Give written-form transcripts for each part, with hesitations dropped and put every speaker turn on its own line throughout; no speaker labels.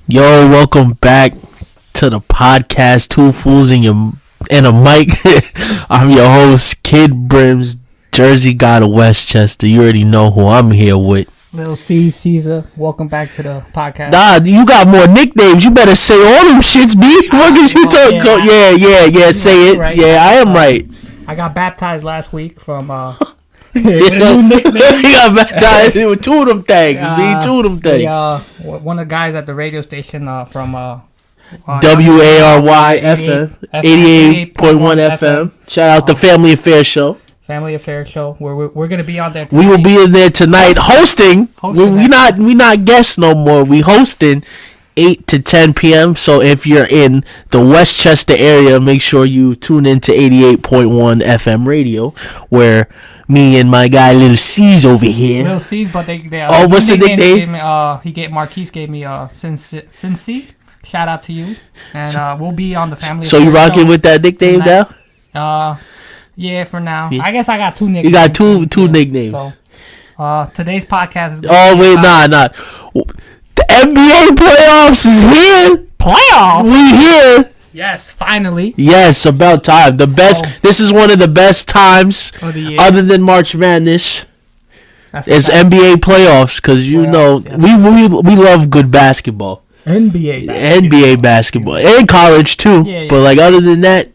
Yo, welcome back to the podcast, Two Fools and a Mic. I'm your host, Kid Brims, Jersey God of Westchester. You already know who I'm here with.
Little C, Caesar, welcome back to the podcast.
Nah, you got more nicknames. You better say all them shits, B. What is you talking? Yeah. Say it.
Right.
Yeah, I am right.
I got baptized last week from
He got baptized with two of them things. Two of them things.
One of the guys at the radio station from
WARY FM, 88.1 FM. Shout out to Family Affairs Show.
Family Affairs Show. Where we're gonna be on there
tonight. We will be in there tonight hosting. We not guests no more. We hosting 8 to 10 p.m. So if you're in the Westchester area, make sure you tune into 88.1 FM radio, where me and my guy Little C's over here.
Little C's, but they
what's the nickname?
Marquise gave me Cincy. Shout out to you, and we'll be on the Family.
So you rocking with that nickname now?
Yeah, for now. Yeah. I guess I got two nicknames.
You got two nicknames.
So, today's podcast is.
Nah. The NBA playoffs is here.
Playoffs?
We here.
Yes, finally.
Yes, about time. This is one of the best times
of the year.
Other than March Madness. It's NBA playoffs because we love good basketball. NBA basketball and college too. Yeah. But like other than that,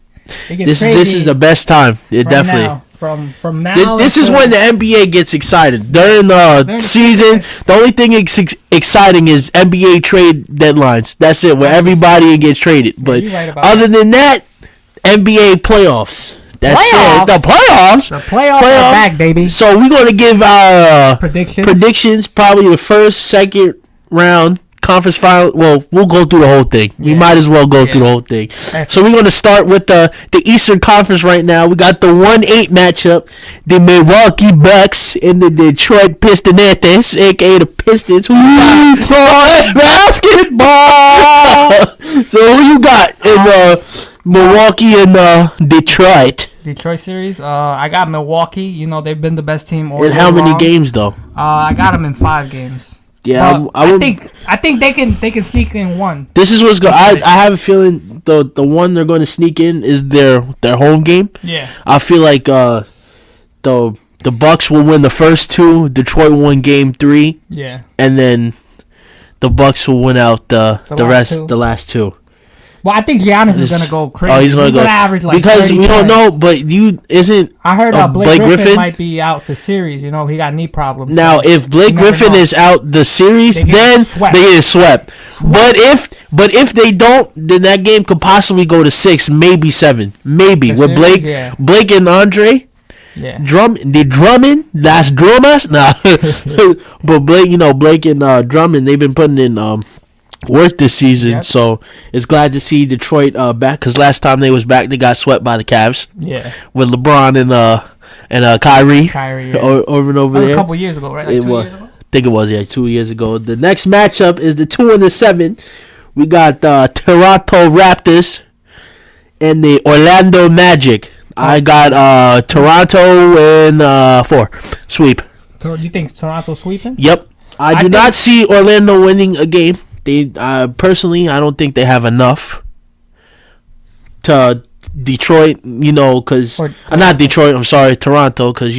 this is the best time. Definitely.
Now. From now.
This is when the NBA gets excited during the season. The only thing exciting is NBA trade deadlines. That's it, where everybody gets traded. But other than that, NBA playoffs. That's it. The playoffs.
The playoffs are back, baby.
So we're gonna give our predictions. Probably the first, second round. Conference final. Well, we'll go through the whole thing. We might as well go through the whole thing. So we're going to start with the Eastern Conference right now. We got the 1-8 matchup. The Milwaukee Bucks and the Detroit Pistonetes, a.k.a. the Pistons. Who you got? Basketball! So who you got in Milwaukee and Detroit?
Detroit series. I got Milwaukee. You know, they've been the best team all
in how many games, though?
I got them in 5 games.
Yeah,
I think they can sneak in one.
This is what's going. I have a feeling the one they're going to sneak in is their home game.
Yeah,
I feel like the Bucks will win the first 2. Detroit will win game 3.
Yeah,
and then the Bucks will win out the last 2.
Well, I think Giannis is gonna go crazy.
Oh, he's gonna go
average like
because
30
we don't
points.
know. But I heard
Blake Griffin might be out the series. You know, he got knee problems.
Now, if Blake Griffin is out the series, then they get swept. But if they don't, then that game could possibly go to 6, maybe 7, maybe with Blake and Andre.
Yeah.
Drummond, that's Drummers. Nah, but Blake and Drummond, they've been putting in work this season, so it's glad to see Detroit back. Because last time they was back, they got swept by the Cavs.
Yeah,
with LeBron and Kyrie. Over there.
A couple years ago, right? 2 years ago?
I think it was 2 years ago. The next matchup is the 2 and the 7. We got Toronto Raptors and the Orlando Magic. I got Toronto in 4 sweep.
You think Toronto sweeping?
Yep. I do not see Orlando winning a game. They personally, I don't think they have enough to Detroit, because not Detroit. I'm sorry, Toronto, because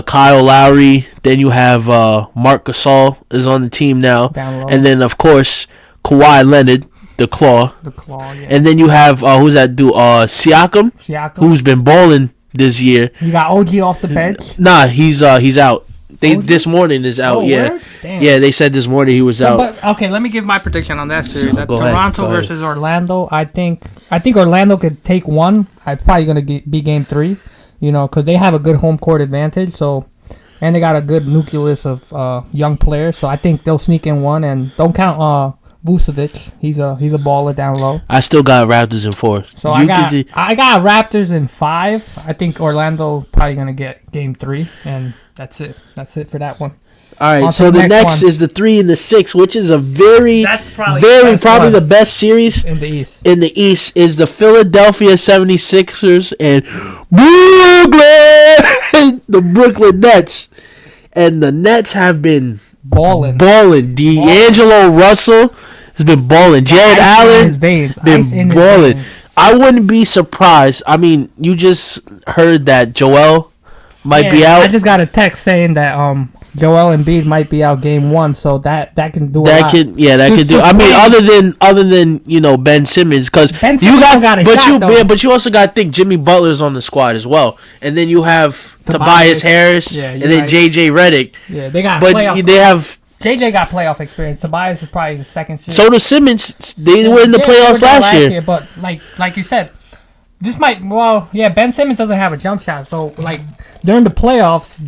Kyle Lowry. Then you have Marc Gasol is on the team now, and then of course Kawhi Leonard, the Claw.
Yeah.
And then you have who's that dude? Siakam, who's been balling this year.
You got OG off the bench.
Nah, he's out. This morning is out. Yeah, they said this morning he was out.
But okay, let me give my prediction on that series.
Go
Toronto
ahead.
versus Orlando. I think Orlando could take 1. I'm probably gonna be game 3. Because they have a good home court advantage. So, and they got a good nucleus of young players. So I think they'll sneak in 1. And don't count Vucevic. He's a baller down low.
I still got Raptors in 4.
So I got Raptors in 5. I think Orlando probably gonna get game 3 and. That's it for that one.
All right, so the next is the 3 and the 6, which is a probably the best series
in the East.
In the East is the Philadelphia 76ers and the Brooklyn Nets. And the Nets have been balling. D'Angelo Russell has been balling. Jared Allen been balling. I wouldn't be surprised. I mean, you just heard that Joel might be out.
I just got a text saying that Joel Embiid might be out game 1, so that can do
that. That can do. I mean, other than Ben Simmons, because you but you also got to think Jimmy Butler's on the squad as well, and then you have Tobias Harris, and then JJ Redick.
Yeah, they got.
But they have.
JJ got playoff experience. Tobias is probably the second series.
So does Simmons. They were in the playoffs last year.
But like you said, this might. Well, yeah. Ben Simmons doesn't have a jump shot, so like during the playoffs,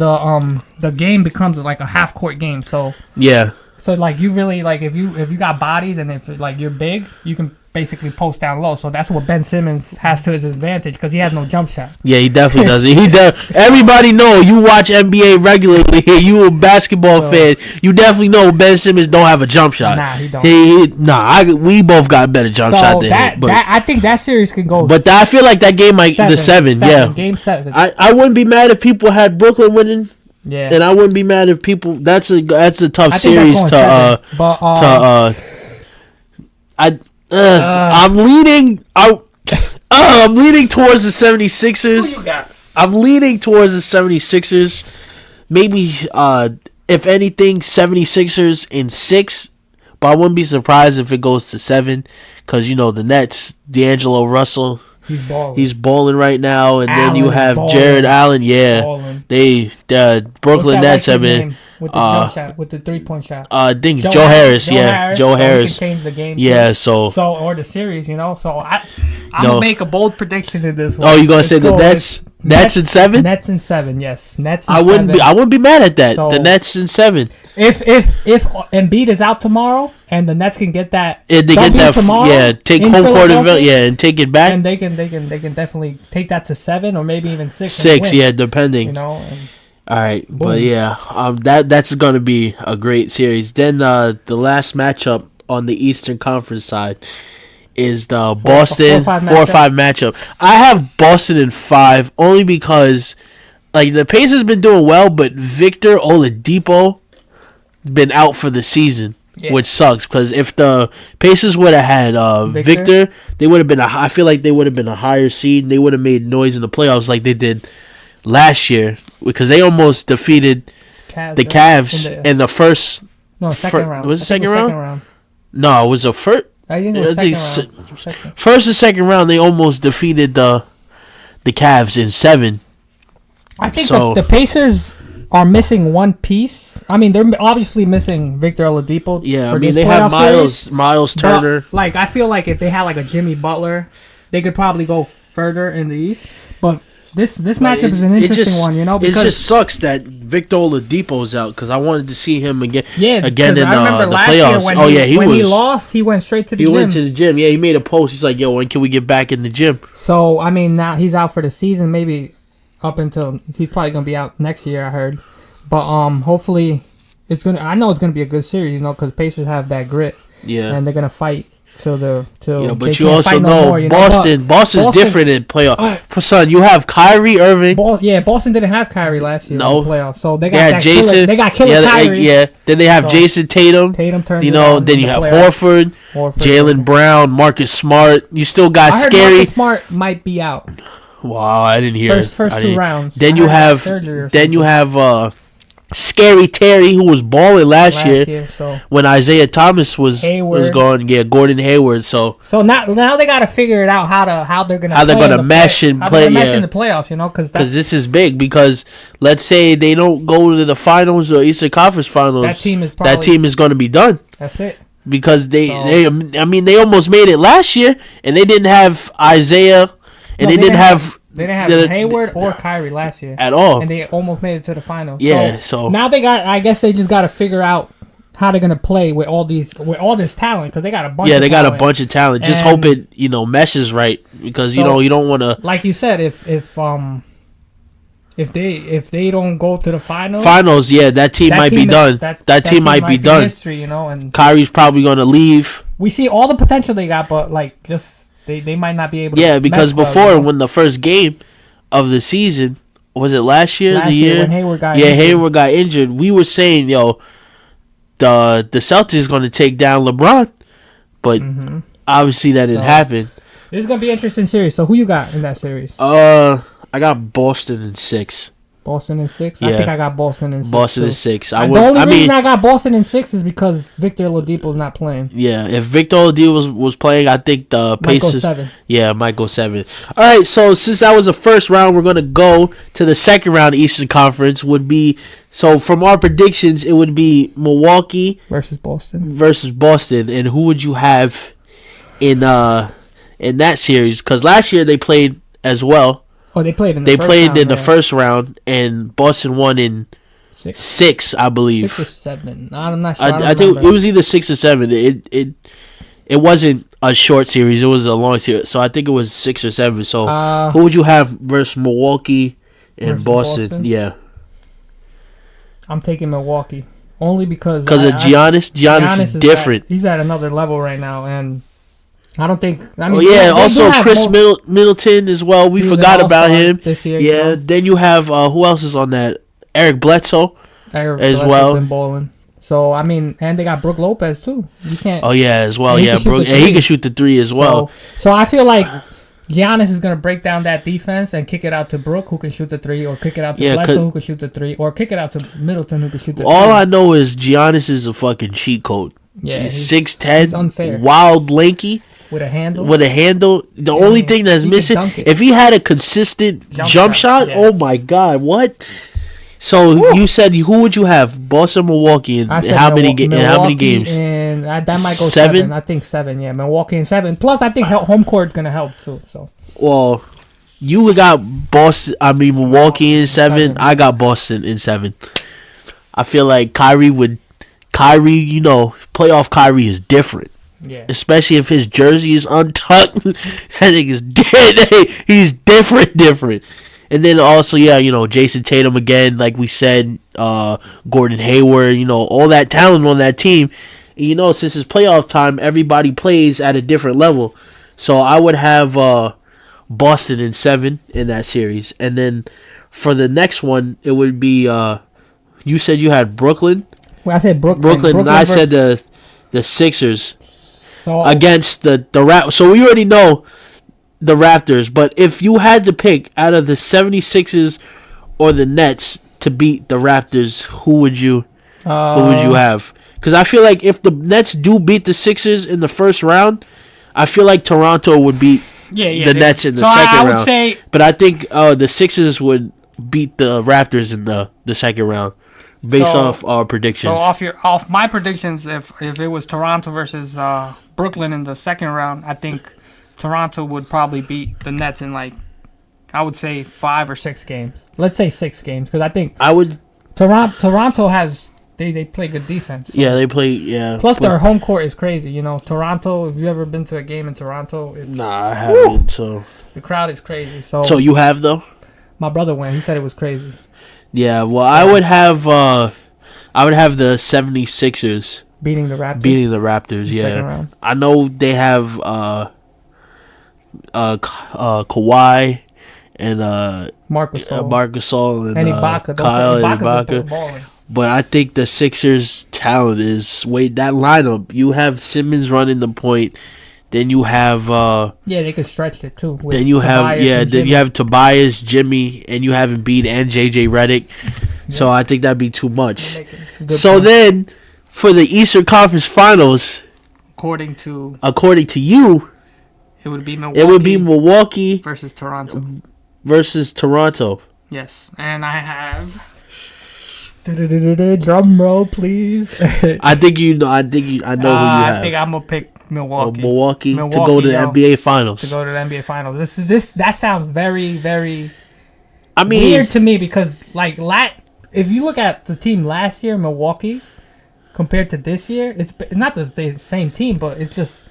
the game becomes like a half court game. So
yeah.
So like you really like if you got bodies and if like you're big, you can basically post down low. So that's what Ben Simmons has to his advantage because he has no jump shot.
Yeah, he definitely doesn't. He does. Everybody know you watch NBA regularly. You a basketball fan. You definitely know Ben Simmons don't have a jump shot.
Nah, he don't.
We both got better jump shot than him. But
I think that series could go.
But I feel like that game might the seven. Yeah,
game 7.
I wouldn't be mad if people had Brooklyn winning.
Yeah,
and I wouldn't be mad if people. That's a tough series to I'm leaning out. I'm leaning towards the 76ers.
Who you got?
I'm leaning towards the 76ers. Maybe if anything 76ers in 6, but I wouldn't be surprised if it goes to 7 cuz the Nets, D'Angelo Russell, he's balling right now, and then you have Jared Allen, the Brooklyn Nets have been
with the jump shot, with the 3-point shot.
Joe Harris. Joe Harris.
He can change the game.
Yeah,
so or the series, So I'm gonna make a bold prediction in this one.
Oh, you gonna say the Nets in 7?
Nets in 7, yes. Nets in
7. I wouldn't be mad at that.
So,
the Nets in 7.
If Embiid is out tomorrow and the Nets can get that,
tomorrow, take home court and take it back,
and they can definitely take that to 7 or maybe even 6.
6, depending. All right, boom. But that's going to be a great series. Then the last matchup on the Eastern Conference side is the Boston 4-5 matchup. I have Boston in 5 only because the Pacers been doing well, but Victor Oladipo been out for the season, which sucks because if the Pacers would have had Victor, they would have been I feel like they would have been a higher seed. And they would have made noise in the playoffs like they did last year because they almost defeated the Cavs in the first.
No, second round.
Was it second round? No, it was a first.
I think it was second.
First and second round, they almost defeated the Cavs in 7.
I think the Pacers are missing one piece. I mean, they're obviously missing Victor Oladipo.
Yeah, I mean they have Miles Turner.
But, I feel like if they had a Jimmy Butler, they could probably go further in the East. But this matchup is an interesting one, because
it just sucks that Victor Oladipo is out because I wanted to see him again.
Yeah,
again in
I remember
the
last
playoffs.
Year when he lost, he went straight to the gym.
He went to the gym. Yeah, he made a post. He's like, "Yo, when can we get back in the gym?"
So I mean, now he's out for the season. Maybe up until he's probably gonna be out next year. I heard, but hopefully it's gonna. I know it's gonna be a good series, because Pacers have that grit.
Yeah,
and they're gonna fight.
But you also know Boston's different in playoffs. Son, you have Kyrie Irving.
Boston didn't have Kyrie last year in the playoffs, so they got
Jason.
They got killer Kyrie.
Then they have Jason Tatum.
Tatum turned.
Then you have Horford, Jaylen Brown, Marcus Smart. You still got Scary.
Marcus Smart might be out.
Wow, I didn't hear.
First 2 rounds.
Then you have Scary Terry, who was balling last year when Isaiah Thomas was gone. Yeah, Gordon Hayward. So
now they got to figure it out how they're gonna
mesh in
the playoffs. Because
this is big. Because let's say they don't go to the finals or Eastern Conference Finals, that team is going to be done.
That's it.
Because they almost made it last year, and they didn't have Isaiah, and they didn't have.
They didn't have Hayward or Kyrie last year
at all,
and they almost made it to the finals.
Yeah, so
now I guess they just got to figure out how they're gonna play with all this talent because they got a bunch.
Yeah, they got a bunch of talent. Just hope it meshes right because you don't want to.
Like you said, if they don't go to the finals,
that team might be done. That team might be done.
History, and
Kyrie's probably gonna leave.
We see all the potential they got, but just. They might not be able to.
Yeah, because before, when the first game of the season, was it last year?
When Hayward got injured.
Hayward got injured. We were saying, the Celtics going to take down LeBron. but obviously that didn't happen.
This is gonna be an interesting series. So who you got in that series?
I got Boston in 6.
Boston in 6.
Yeah.
I think I got Boston in 6.
Boston
too.
in 6.
The only reason I got Boston in 6 is because Victor Oladipo is not playing.
Yeah, if Victor Oladipo was playing, I think the Pacers.
Might go 7.
Yeah, might go 7. All right, so since that was the first round, we're gonna go to the second round. Eastern Conference would be from our predictions, it would be Milwaukee
versus
Boston, and who would you have in that series? Because last year they played as well.
Oh, they played in
the first round, and Boston won in 6, I believe.
6 or 7. I'm not sure.
I think it was either 6 or 7. It wasn't a short series. It was a long series. So I think it was 6 or 7. So who would you have versus Milwaukee and Boston? Yeah.
I'm taking Milwaukee. Only because
of Giannis. Giannis is different.
He's at another level right now, and I don't think. I mean,
also Chris Middleton as well. We forgot about him
this year.
Yeah. Then you have who else is on that? Eric Bledsoe as well.
Been balling. So I mean, and they got Brook Lopez too. You can't.
Oh yeah, as well. Yeah, Brook, and he can shoot the 3 as well.
So I feel like Giannis is gonna break down that defense and kick it out to Brook, who can shoot the 3, or kick it out to Bledsoe, who can shoot the 3, or kick it out to Middleton, who can shoot the 3.
All I know is Giannis is a fucking cheat code.
Yeah,
he's 6'10",
unfair,
wild, lanky.
With a handle.
The only thing that's missing, if he had a consistent jump shot, oh my God, what? So you said who would you have? Boston, Milwaukee, and how many games?
And that might go
7.
I think 7. Yeah, Milwaukee in 7. Plus, I think home court's gonna help too. So.
Well, you got Milwaukee in 7. I got Boston in 7. I feel like Kyrie, playoff Kyrie is different.
Yeah.
Especially if his jersey is untucked. That nigga's dead. He's different. And then also, Jason Tatum again, like we said, Gordon Hayward, all that talent on that team. And, since it's playoff time, everybody plays at a different level. So I would have Boston in 7 in that series. And then for the next one, it would be, you said you had Brooklyn.
Well, I said Brooklyn.
Brooklyn, and I said the Sixers. Against the Raptors. So we already know the Raptors, but if you had to pick out of the 76ers or the Nets to beat the Raptors, who would you have? Because I feel like if the Nets do beat the Sixers in the first round, I feel like Toronto would beat the Nets in the second round. But I think the Sixers would beat the Raptors in the second round. Based off our predictions.
So off my predictions, if it was Toronto versus Brooklyn in the second round, I think Toronto would probably beat the Nets in I would say 5 or 6 games. Let's say 6 games, because I think Toronto has they play good defense. So.
Yeah, they play. Yeah.
Plus their home court is crazy. Toronto. Have you ever been to a game in Toronto?
Nah, I haven't. So
the crowd is crazy.
So you have though?
My brother went. He said it was crazy.
Yeah, well, I would have the 76ers
beating the Raptors.
Yeah, round. I know they have Kawhi and
Marc
Gasol and
Ibaka,
Kyle and Ibaka. But I think the Sixers' talent is that lineup. You have Simmons running the point. Then you have
they could stretch it too.
Then you have Tobias, Jimmy, and you have Embiid and JJ Redick. Yeah. So I think that'd be too much. So then for the Eastern Conference Finals,
according to
you,
it would be
Milwaukee
versus Toronto. Yes, and I have drum roll, please.
I know who you have.
I think I'm gonna pick Milwaukee
to go to the NBA Finals.
That sounds very, very weird to me because if you look at the team last year, Milwaukee, compared to this year, it's not the same team, but it's just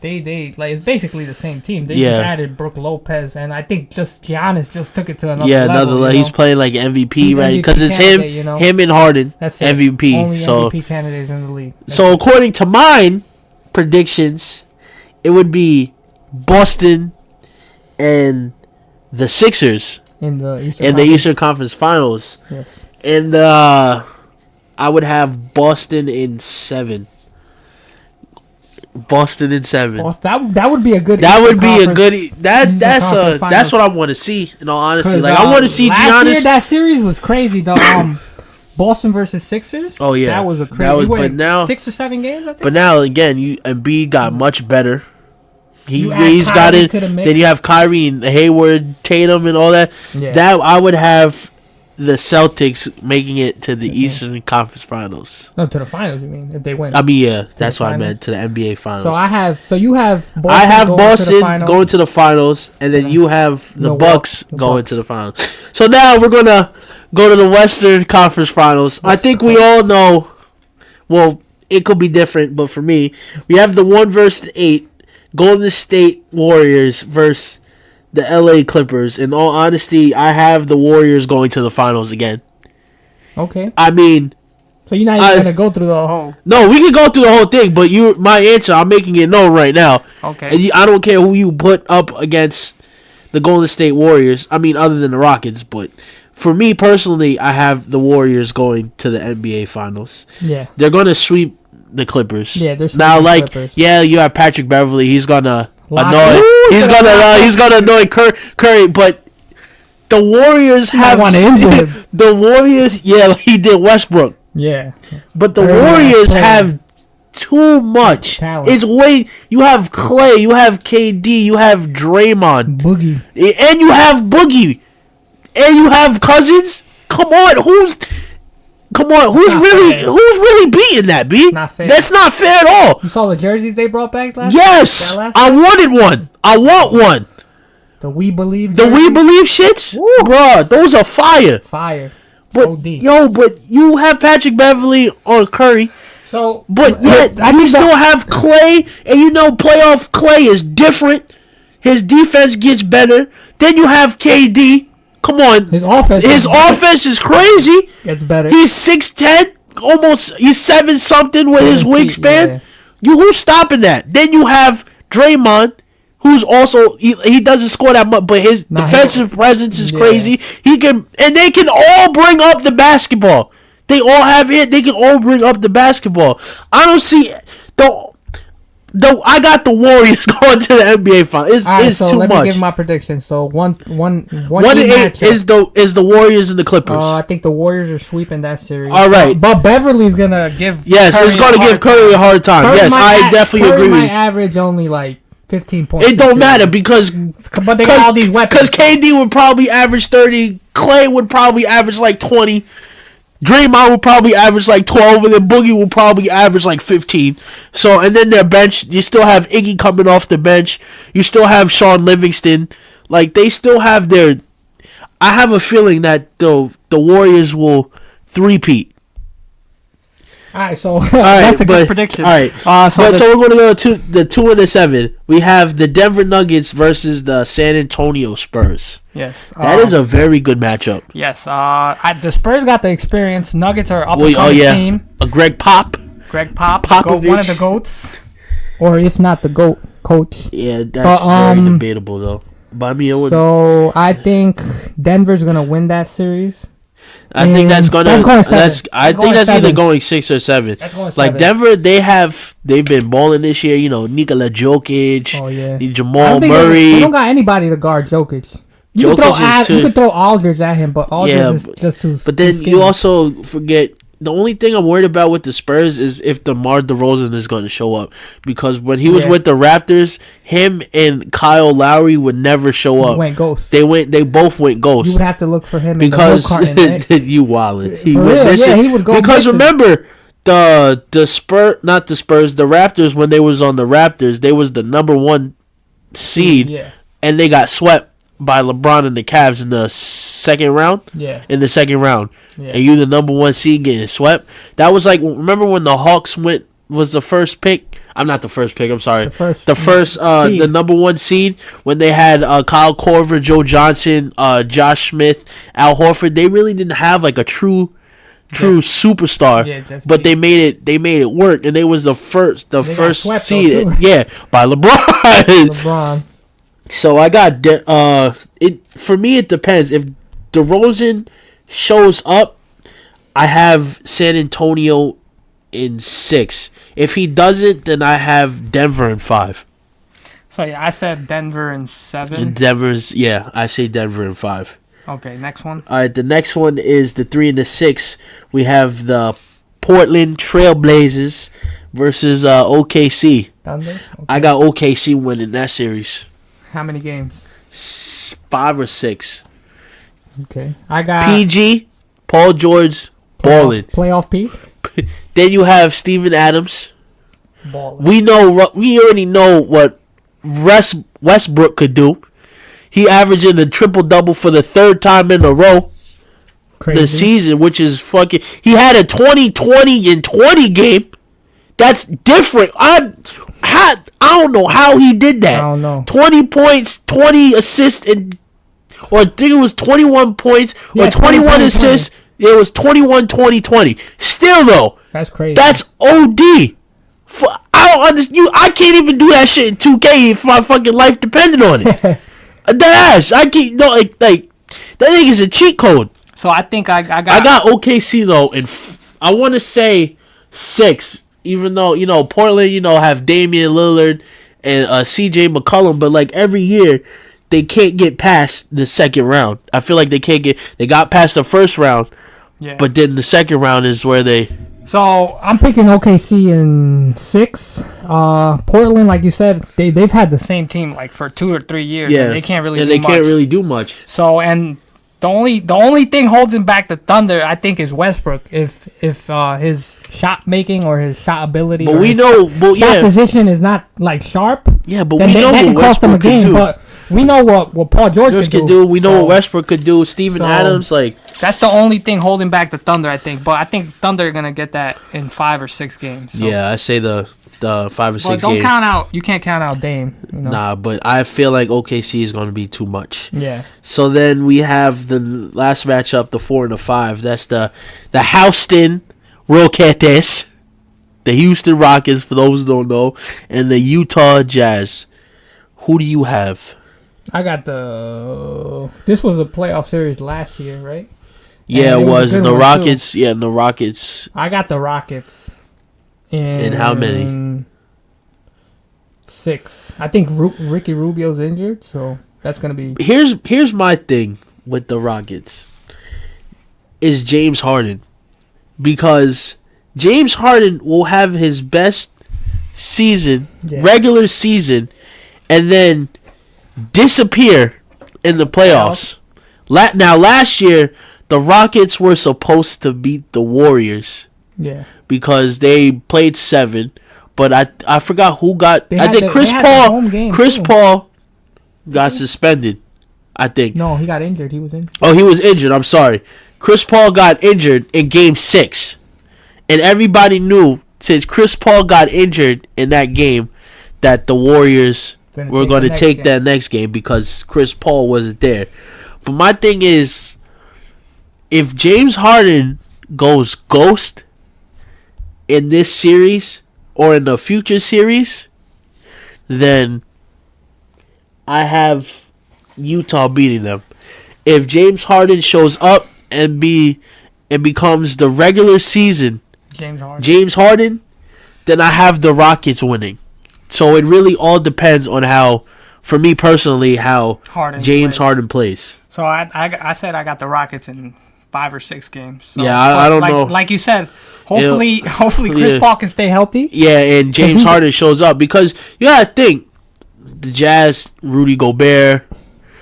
it's basically the same team. They just added Brook Lopez, and I think just Giannis just took it to another level.
Another level. He's playing like MVP, right? Because it's him and Harden.
That's it.
MVP.
Only MVP candidates in the league.
So according to mine predictions, it would be Boston and the Sixers
in the
Eastern Conference Finals.
Yes.
And I would have Boston in 7. Boston in 7.
That would be a good.
That would be a
Conference-
good.
Eastern
That's
Conference
that's
Finals.
what I want to see. In all honesty,
'Cause,
like I want to see
last year,
Giannis.
that series was crazy. The Boston versus Sixers.
Oh, yeah.
that was a crazy.
That was-
we went
but now-
6 or 7 games. I think.
But now again, Embiid got much better.
You add
He's got
Kyrie
it.
to the mix.
Then you have Kyrie and Hayward, Tatum, and all that.
Yeah.
That I would have the Celtics making it to the Eastern Conference Finals.
No, to the finals. You mean if they win?
I mean, yeah, that's what I
finals?
meant, to the NBA Finals.
So you have. Boston
I have
going to the
Boston
finals.
going to the finals, and then you have the
Milwaukee-
Bucks
the
going
Bucks.
to the finals. So now we're gonna go to the Western Conference Finals. I think we all know. Well, it could be different, but for me, we have the 1 versus 8 Golden State Warriors versus the LA Clippers. In all honesty, I have the Warriors going to the finals again.
Okay.
I mean,
So you're not even gonna go through the whole.
no, we can go through the whole thing, but my answer, I'm making it known right now.
Okay.
And I don't care who you put up against the Golden State Warriors. I mean, other than the Rockets, but for me personally, I have the Warriors going to the NBA Finals.
Yeah.
They're going to sweep the Clippers.
Yeah, they're
now
sweeping the
like
Clippers.
yeah, you have Patrick Beverly. He's gonna
Lock
annoy.
it.
He's gonna annoy Curry, but. The Warriors have
wanna injure him.
the Warriors. Yeah, like he did Westbrook.
Yeah.
But the
Very nice
Warriors
player.
have too much.
Talent.
It's way. You have Clay, you have KD, you have Draymond,
Boogie.
and you have Boogie, and you have Cousins. Come on, who's
Not fair.
really beating that? B?
Not fair.
That's not fair at all.
You saw the jerseys they brought back last.
Yes,
last-
I wanted one. I want one.
The We Believe.
The We
jersey?
Believe shits,
Woo.
bruh, those are fire.
Fire.
But
OD.
but you have Patrick Beverly on Curry.
So,
But yet,
I
you
think
still
that-
have Clay, and you know playoff Clay is different. His defense gets better. Then you have KD. Come on.
his offense.
His offense is crazy.
gets better.
He's 6'10", almost, he's 7 something with his
7 feet,
wingspan. Who's stopping that? Then you have Draymond, who's also, he doesn't score that much, but his
Nah,
defensive presence is
yeah.
crazy. He can, and they can all bring up the basketball. They all have it. They can all bring up the basketball. I don't see I got the Warriors going to the NBA Finals.
All right,
It's
so
too
let
much.
me give my prediction. So one
1-8
matchup.
is the Warriors and the Clippers.
I think the Warriors are sweeping that series.
All right.
But Beverly's gonna give.
Yes,
Curry
it's going to
a
give
hard
Curry a hard time.
Curry
Yes,
might
I definitely
Curry
agree with
might
you.
average only like 15 points.
It don't
this
matter
series.
because
But they got all these weapons.
Because KD would probably average 30. Clay would probably average like 20. Draymond would probably average like 12, and then Boogie will probably average like 15. So, and then their bench, you still have Iggy coming off the bench. You still have Sean Livingston. Like, they still have their... I have a feeling that the Warriors will three-peat.
All right, so
All right,
that's a good
but-
prediction.
All right, so we're going to go to the 2 and the 7. We have the Denver Nuggets versus the San Antonio Spurs.
Yes,
That is a very good matchup.
yes. The Spurs got the experience. Nuggets are up and
Oh
coming
yeah,
team.
a Greg Pop.
Greg Pop,
Popovich.
one of the goats, or if not the goat coach.
Yeah, that's
But,
very debatable though. But I mean, it would,
So I think Denver's gonna win that series.
I think that's
and
gonna.
that's going seven.
That's I
That's
think
going
that's either
seven.
going 6 or 7.
That's going
Like
7.
Denver, they've been balling this year. You know, Nikola Jokic,
Oh yeah. I
Jamal
don't think
Murray.
they don't got anybody to guard Jokic. You
Jokic
can
is
you
too-
can throw Aldridge at him, but Aldridge
Yeah,
is just too.
But
too
then
skinny.
you also forget the only thing I'm worried about with the Spurs is if DeMar DeRozan is going to show up, because when he was
Yeah.
with the Raptors, him and Kyle Lowry would never show up.
went ghost.
They both went
You
ghost
would have to look for him
because
in the milk carton, right?
you wildin'. He
For
went
real,
missing.
yeah, he would go
because
missing.
remember the Raptors when they was on the Raptors, they was the number 1 seed
Yeah,
and they got swept by LeBron and the Cavs in the second round.
yeah,
In the second round,
yeah.
and you the number 1 seed getting swept. That was like, remember when the Hawks was the first pick? I'm not the first pick. I'm sorry.
The first seed.
The number 1 seed when they had Kyle Korver, Joe Johnson, Josh Smith, Al Horford. They really didn't have like a true superstar,
Yeah, Jeff
but
Teague.
they made it work, and they was the first
got swept, though,
seed.
too.
Yeah, by LeBron.
LeBron.
So I got it for me. It depends. If DeRozan shows up, I have San Antonio in 6. If he doesn't, then I have Denver in 5.
So yeah, I said Denver in 7.
And I say Denver in 5.
Okay, next one.
All right, the next one is the 3 and the 6. We have the Portland Trailblazers versus OKC.
Thunder. Okay.
I got OKC winning that series.
How many games?
5 or 6.
Okay, I got
PG, Paul George, balling.
Playoff P.
Then you have Steven Adams.
Balling.
We already know what Westbrook could do. He averaging a triple-double for the 3rd time in a row.
Crazy.
This season, which is fucking... He had a 20-20 and 20 game. That's different. I don't know how he did that.
I don't know.
20 points, 20 assists, or I think it was 21 points, or 21 assists. It was 21-20-20. Still, though,
that's crazy.
That's OD. I don't understand. I can't even do that shit in 2K if my fucking life depended on it. That ass. I can't. No, like that thing is a cheat code.
So I think I
got OKC though, and I want to say 6. Even though Portland have Damian Lillard and CJ McCollum, but like every year they can't get past the second round. I feel like they got past the first round, but then the second round is where they.
So I'm picking OKC in 6. Portland, like you said, they've had the same team like for 2 or 3 years.
Yeah,
and they can't really.
Can't really do much.
So and the only thing holding back the Thunder, I think, is Westbrook. If his shot making or his shot ability,
but we know,
shot position is not like sharp.
Yeah, but
then
we know
that
what
can cost them a
Westbrook can
game.
do.
But we know what Paul George can do.
We know what Westbrook could do. Steven Adams, like
that's the only thing holding back the Thunder, I think. But I think Thunder are gonna get that in 5 or 6 games. So.
Yeah, I say the 5 or 6 games.
But don't count out. You can't count out Dame.
Nah, but I feel like OKC is gonna be too much.
Yeah.
So then we have the last matchup, the 4 and the 5. That's the Houston Rockets, the Houston Rockets, for those who don't know, and the Utah Jazz. Who do you have?
I got this was a playoff series last year, right?
Yeah, it was. The Rockets. Too. Yeah, the Rockets.
I got the Rockets.
In how many?
6. I think Ricky Rubio's injured, so that's going to be...
Here's my thing with the Rockets. Is James Harden. Because James Harden will have his best season, regular season, and then disappear in the playoffs. Now, last year, the Rockets were supposed to beat the Warriors.
Yeah.
Because they played 7. But I forgot who got... I think Chris Paul got suspended. I think.
No, he got injured. He was injured.
Oh, he was injured. I'm sorry. Chris Paul got injured in Game 6. And everybody knew, since Chris Paul got injured in that game, that the Warriors were going to take that next game because Chris Paul wasn't there. But my thing is, if James Harden goes ghost in this series or in the future series, then I have Utah beating them. If James Harden shows up and becomes the regular season James Harden, then I have the Rockets winning. So it really all depends on how, for me personally, how James Harden plays.
So I said I got the Rockets in 5 or 6 games. So,
yeah, I don't know.
Like you said, hopefully Chris Paul can stay healthy.
Yeah, and James Harden shows up because you gotta think the Jazz, Rudy Gobert.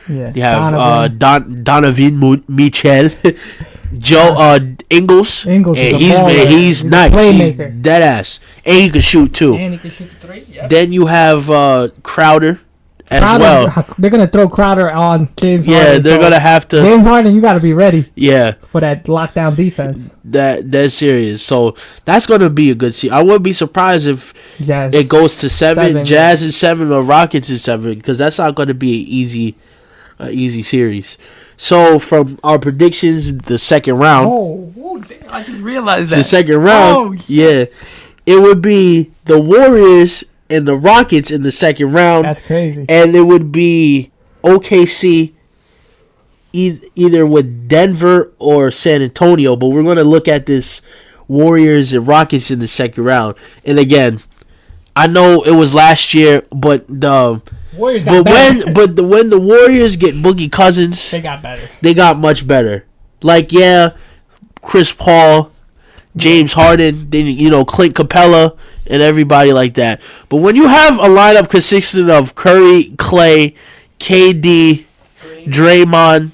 Yeah,
you have Donovan Mitchell, Joe Ingles. And he's nice. He's dead ass, and he can shoot too.
And he can shoot the 3. Yep.
Then you have Crowder. Well,
they're gonna throw Crowder on James Harden.
Yeah, they're gonna have to.
James Harden, you gotta be ready.
Yeah,
for that lockdown defense.
That's serious. So that's gonna be a good series. I wouldn't be surprised if it goes to 7. Jazz is 7 or Rockets is 7 because that's not gonna be an easy series. So from our predictions, the second round.
Oh, I just realized that.
The second round. Yeah, it would be the Warriors and the Rockets in the second round.
That's crazy.
And it would be OKC either with Denver or San Antonio. But we're going to look at this Warriors and Rockets in the second round. And again, I know it was last year, but the
Warriors got better.
when the Warriors get Boogie Cousins,
They got better.
they got much better. Like, yeah, Chris Paul, James Harden, then Clint Capella and everybody like that. But when you have a lineup consisting of Curry, Clay, KD, Draymond,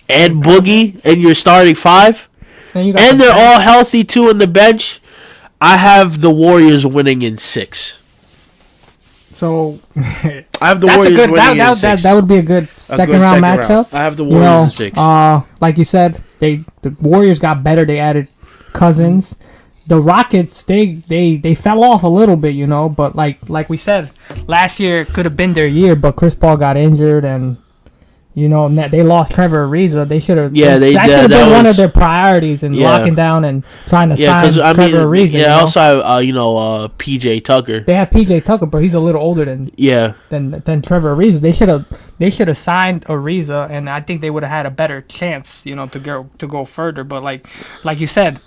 and Boogie, and you're starting five, and they're all healthy too on the bench, I have the Warriors winning in 6.
So
I have the Warriors winning in 6.
That would be a good second round matchup.
I have the Warriors in 6.
Like you said, the Warriors got better. They added Cousins. The Rockets, they fell off a little bit, but like we said, last year could have been their year, but Chris Paul got injured, and they lost Trevor Ariza. They should have.
Yeah,
that should have been one of their priorities in locking down and trying to sign Trevor Ariza.
Yeah, also have PJ Tucker.
They have PJ Tucker, but he's a little older than Trevor Ariza. They should have signed Ariza, and I think they would have had a better chance, to go further. But like you said,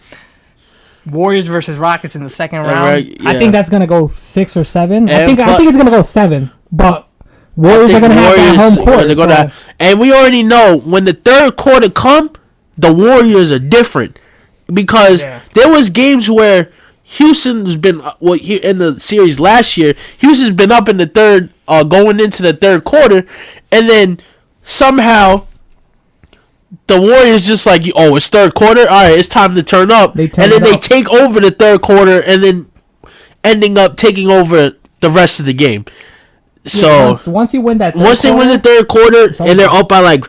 Warriors versus Rockets in the second round.
Right, yeah.
I think that's gonna go 6 or 7. I think it's gonna go 7, but Warriors are gonna have that home court.
And we already know when the third quarter come, the Warriors are different because there was games where Houston's been in the series last year. Houston's been up in the third, going into the third quarter, and then somehow the Warriors just like, it's third quarter. All right, it's time to turn up. They take over the third quarter, and then ending up taking over the rest of the game. So
once you win that,
they win the third quarter, and they're up by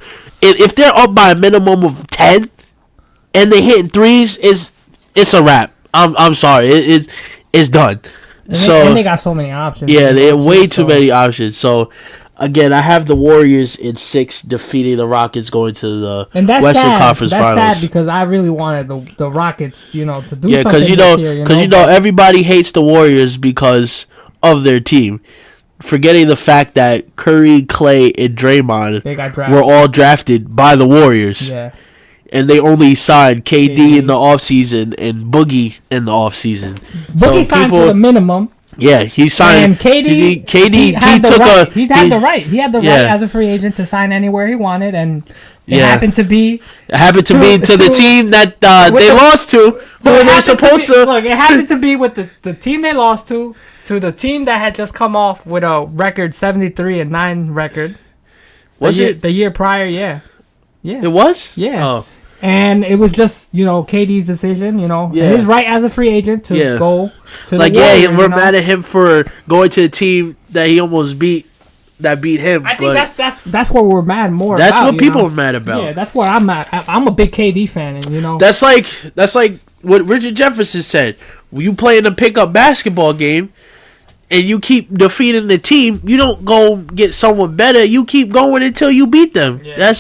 if they're up by a minimum of 10, and they hit threes, it's a wrap. I'm sorry, it's done.
And they got so many options.
Yeah, they have way too many options. So. Again, I have the Warriors in 6 defeating the Rockets going to the Western Conference Finals.
That's sad because I really wanted the Rockets, to do something this year.
Because everybody hates the Warriors because of their team, forgetting the fact that Curry, Clay, and Draymond were all drafted by the Warriors.
Yeah.
And they only signed KD in the offseason and Boogie in the offseason.
Boogie signed for the minimum.
Yeah, he signed.
And KD, he had the right. He had the right as a free agent to sign anywhere he wanted, and it happened to be.
It happened to be to the team that they lost to, who they were supposed to.
Look, it happened to be with the team they lost to the team that had just come off with a record 73-9 record.
Was it
the year prior? Yeah.
It was.
Yeah.
Oh.
And it was just, KD's decision, his right as a free agent to go to the Warriors,
we're mad at him for going to a team that he almost beat him.
I think that's what we're mad more
about. That's what people
are
mad about.
Yeah, that's what I'm mad. I'm a big KD fan, and
That's like what Richard Jefferson said. When you play in a pickup basketball game, and you keep defeating the team, you don't go get someone better. You keep going until you beat them. Yeah,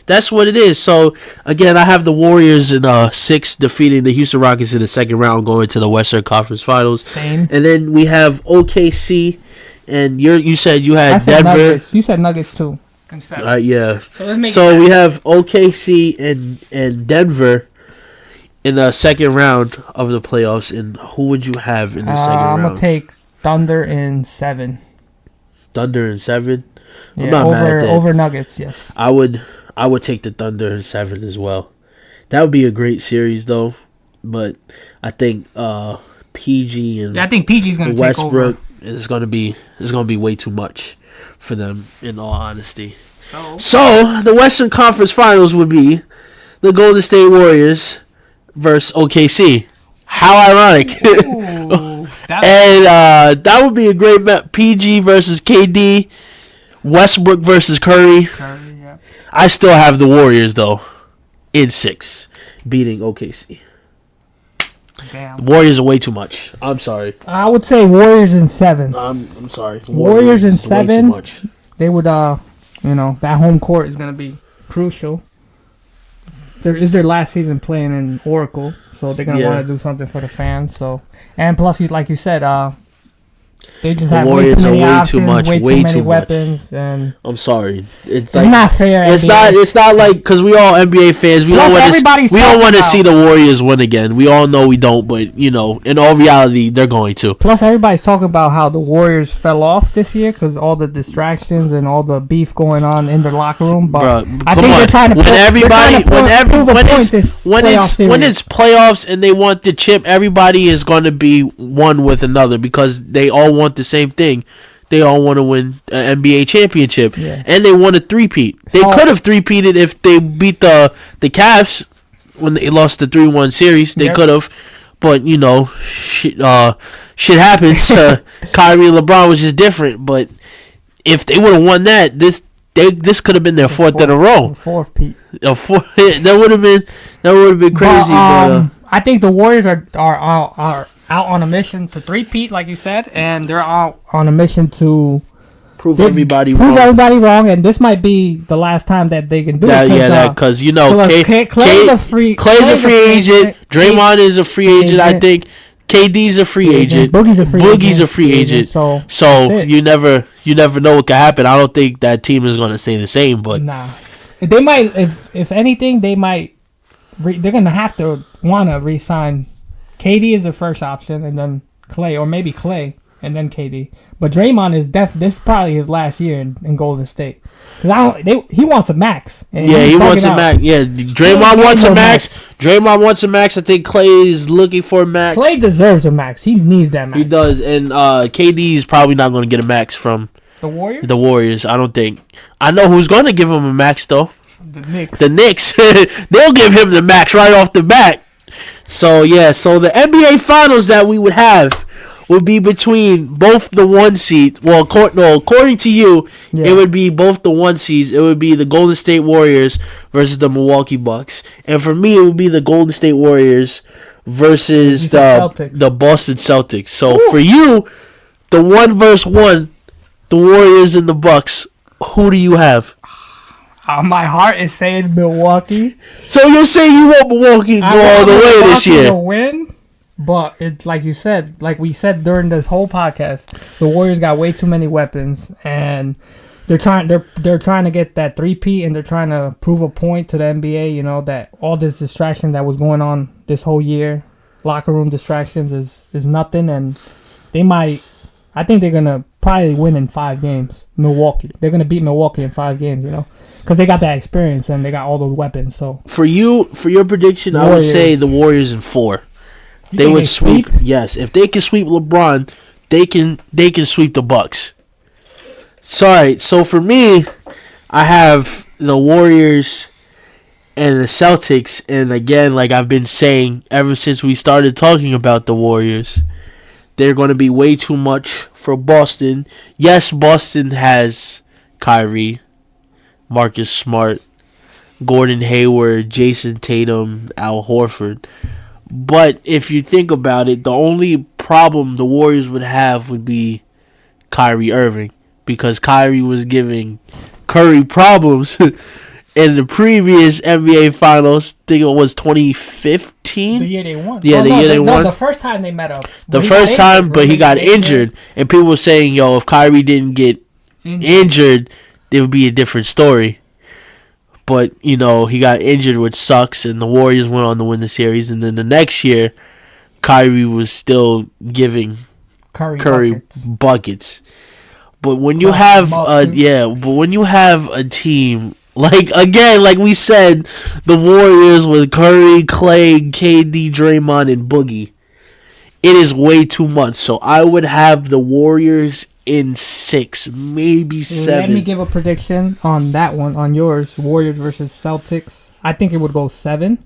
that's what it is. So, again, I have the Warriors in 6 defeating the Houston Rockets in the second round going to the Western Conference Finals.
Same.
And then we have OKC, and you said you had Denver.
Nuggets. You said Nuggets too.
Yeah. So we have OKC and Denver in the second round of the playoffs. And who would you have in the second round?
I'm going to take Thunder in 7.
Thunder in 7?
I'm not mad at that. Over Nuggets, yes.
I would take the Thunder in 7 as well. That would be a great series though. But I think PG and
I think PG's gonna
Westbrook is gonna be way too much for them, in all honesty. So the Western Conference Finals would be the Golden State Warriors versus OKC. How ironic. And that would be a great match. PG versus KD, Westbrook versus Curry.
Yeah.
I still have the Warriors though in 6, beating OKC.
Damn.
The Warriors are way too much. I'm sorry.
I would say Warriors in 7.
I'm sorry.
Warriors in 7. Way too much. They would that home court is gonna be crucial. There is their last season playing in Oracle. So they're gonna want to do something for the fans. So, and plus, like you said, They just
The
have
Warriors
way too
are
many
way too
options,
much,
way
way
too
too
many
much.
weapons, and
I'm sorry. It's
not fair.
It's
NBA.
not. It's not like because we all NBA fans. We
Plus,
don't want
everybody's
to. We don't
talking
want to
about-
see the Warriors win again. We all know we don't. But in all reality, they're going to.
Plus, everybody's talking about how the Warriors fell off this year because all the distractions and all the beef going on in their locker room. But
Bruh,
I
come
think
on.
they're trying to
when
prove-
everybody
they're trying to prove a point this
when
playoff
it's
series.
playoffs and they want the chip, everybody is going to be one with another because they all want the same thing. They all want to win an NBA championship, and they want a three-peat. They could have three-peated if they beat the Cavs when they lost the 3-1 series. They could have, but shit happens. Kyrie and LeBron was just different. But if they would have won that, this could have been their fourth in a row.
Fourth peat.
That would have been crazy. But,
I think the Warriors are out on a mission to three-peat, like you said, and they're out on a mission to
prove everybody wrong.
And this might be the last time that they can do it.
Because
Clay's a free
agent. Draymond is a free agent. I think KD's a free agent.
Boogie's
a free agent. So you never know what could happen. I don't think that team is going to stay the same. But
nah, they might. If anything, they might. They're gonna have to want to re-sign. KD is the first option, and then Clay, or maybe Clay, and then KD. But Draymond is this is probably his last year in Golden State. He wants a max.
He wants a max. Yeah, Draymond wants a max. Draymond wants a max. I think Clay is looking for a max.
Clay deserves a max. He needs that max.
He does, and KD is probably not going to get a max from
the Warriors.
The Warriors, I don't think. I know who's going to give him a max though. The Knicks. They'll give him the max right off the bat. So the NBA Finals that we would have would be between both the one seed. Well, according to you, it would be both the one seeds. It would be the Golden State Warriors versus the Milwaukee Bucks, and for me, it would be the Golden State Warriors versus the Boston Celtics. So for you, the 1-versus-1, the Warriors and the Bucks. Who do you have?
My heart is saying Milwaukee.
So you're saying you want Milwaukee to go all the way this year?
To win, but it's like you said, like we said during this whole podcast, the Warriors got way too many weapons, and they're trying to get that three-peat, and they're trying to prove a point to the NBA. That all this distraction that was going on this whole year, locker room distractions is nothing, and they might. I think they're gonna probably win in 5 games. Milwaukee, they're gonna beat Milwaukee in 5 games. Because they got that experience and they got all those weapons. So
for your prediction, Warriors. I would say the Warriors in 4. They would sweep. Yes, if they can sweep LeBron, they can sweep the Bucks. Sorry, so for me, I have the Warriors and the Celtics, and again, like I've been saying ever since we started talking about the Warriors, they're going to be way too much for Boston. Yes, Boston has Kyrie, Marcus Smart, Gordon Hayward, Jason Tatum, Al Horford. But if you think about it, the only problem the Warriors would have would be Kyrie Irving, because Kyrie was giving Curry problems in the previous NBA Finals. I think it was 2015.
The year they won.
Yeah, the year they won.
The first time they met up.
The first time, but he got injured. And people were saying, if Kyrie didn't get injured, it would be a different story. But, he got injured, which sucks, and the Warriors went on to win the series. And then the next year, Kyrie was still giving Curry buckets. But when you have a team like we said, the Warriors with Curry, Clay, KD, Draymond, and Boogie, it is way too much. So I would have the Warriors in 6, maybe 7.
Let me give a prediction on that one, on yours, Warriors versus Celtics. I think it would go 7.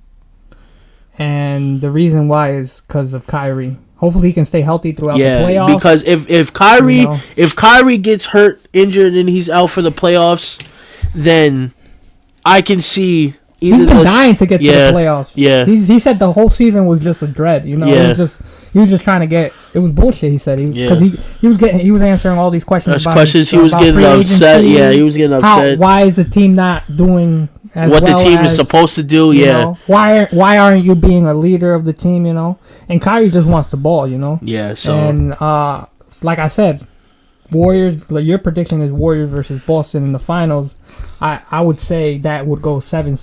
And the reason why is because of Kyrie. Hopefully he can stay healthy throughout the playoffs.
Because if Kyrie gets injured, and he's out for the playoffs, then I can see
he's been dying to get to the playoffs.
Yeah,
he said the whole season was just a dread. He was just trying to get. It was bullshit. He said because he was answering all these questions.
He was getting upset. Yeah, he was getting upset.
Why is the team not doing
what the team is supposed to do?
Why aren't you being a leader of the team? And Kyrie just wants the ball.
Yeah. So
and like I said, Warriors. Like your prediction is Warriors versus Boston in the finals. I would say that would go 7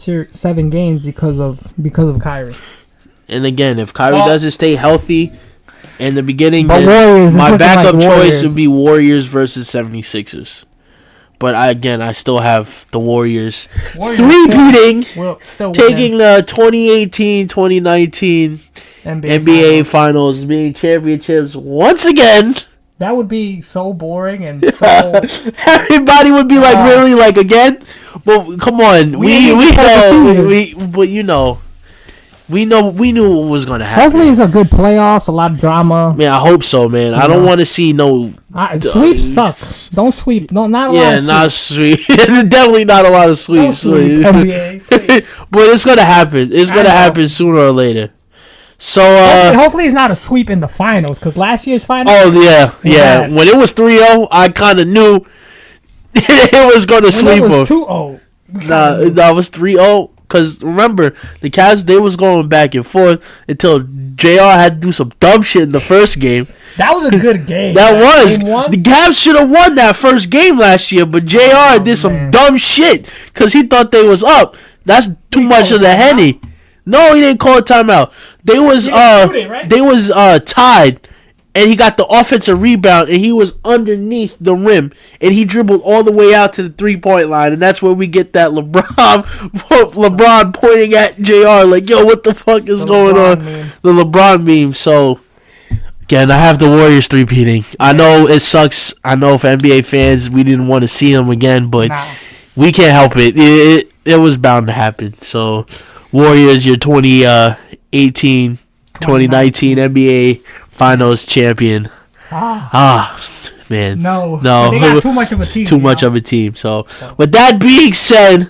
games because of Kyrie.
And again, if Kyrie doesn't stay healthy in the beginning,
then
my backup choice would be Warriors versus 76ers. But I still have the Warriors three-peating, taking the 2018-2019 NBA Finals, being championships once again.
That would be so boring and so...
Everybody would be like, really? Like, again? Well, come on. We knew what was going to happen.
Hopefully it's a good playoffs, a lot of drama.
Man, I hope so, man. I don't want to see no...
sweep sucks. Don't sweep. No, not a lot of
sweep. Yeah, not sweep. Definitely not a lot of sweep. NBA. But it's going to happen. It's going to happen sooner or later. So
hopefully it's not a sweep in the finals, because last year's finals.
Oh yeah. When it was 3-0, I kind of knew it was going to sweep them.
It was 2-0.
Nah, it was 3-0. Because remember, the Cavs, they was going back and forth until JR had to do some dumb shit in the first game.
That was a good game.
That was. The Cavs should have won that first game last year, but JR did some dumb shit because he thought they was up. That's too much of the Henny. No, he didn't call a timeout. They was tied, and he got the offensive rebound, and he was underneath the rim, and he dribbled all the way out to the 3-point line, and that's where we get that LeBron pointing at JR like, yo, what the fuck is going on? The LeBron meme. So, again, I have the Warriors three-peating. I know it sucks. I know for NBA fans, we didn't want to see them again, but we can't help it. It was bound to happen. So, Warriors, your 2018-2019 NBA Finals champion. Man.
No. They got too much of a team.
Too much of a team. So, with that being said,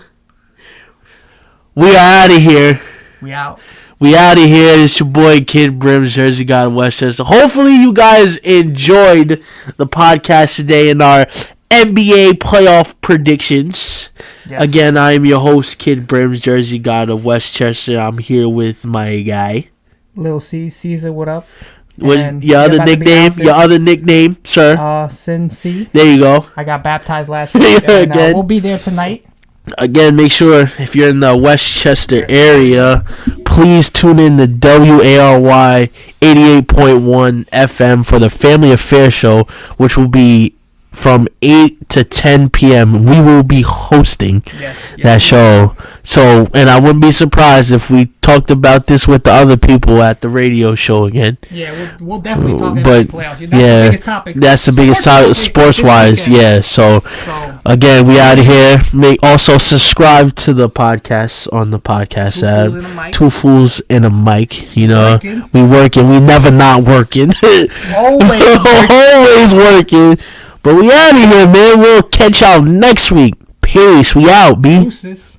we are out of here.
We out.
We out of here. It's your boy Kid Brims, Jersey God of Westchester. Hopefully you guys enjoyed the podcast today and our NBA playoff predictions. Yes. Again, I am your host, Kid Brims, Jersey God of Westchester. I'm here with my guy,
Lil C. Caesar, what up?
What your other nickname? Your other nickname, sir?
Sin C.
There you go.
I got baptized last week. And, we'll be there tonight.
Again, make sure if you're in the Westchester area, please tune in to WARY 88.1 FM for the Family Affair Show, which will be from 8 to 10 p.m. We will be hosting that show. So, and I wouldn't be surprised if we talked about this with the other people at the radio show again.
Yeah, we'll definitely talk about the playoffs. That's the biggest topic.
That's the biggest topic sports-wise. Yeah, so again, we out of here. Also subscribe to the podcast on the podcast app. Two Fools and a Mic. You know, we working. We never not working. Always working. But we out of here, man. We'll catch y'all next week. Peace. We out, B. Deuces.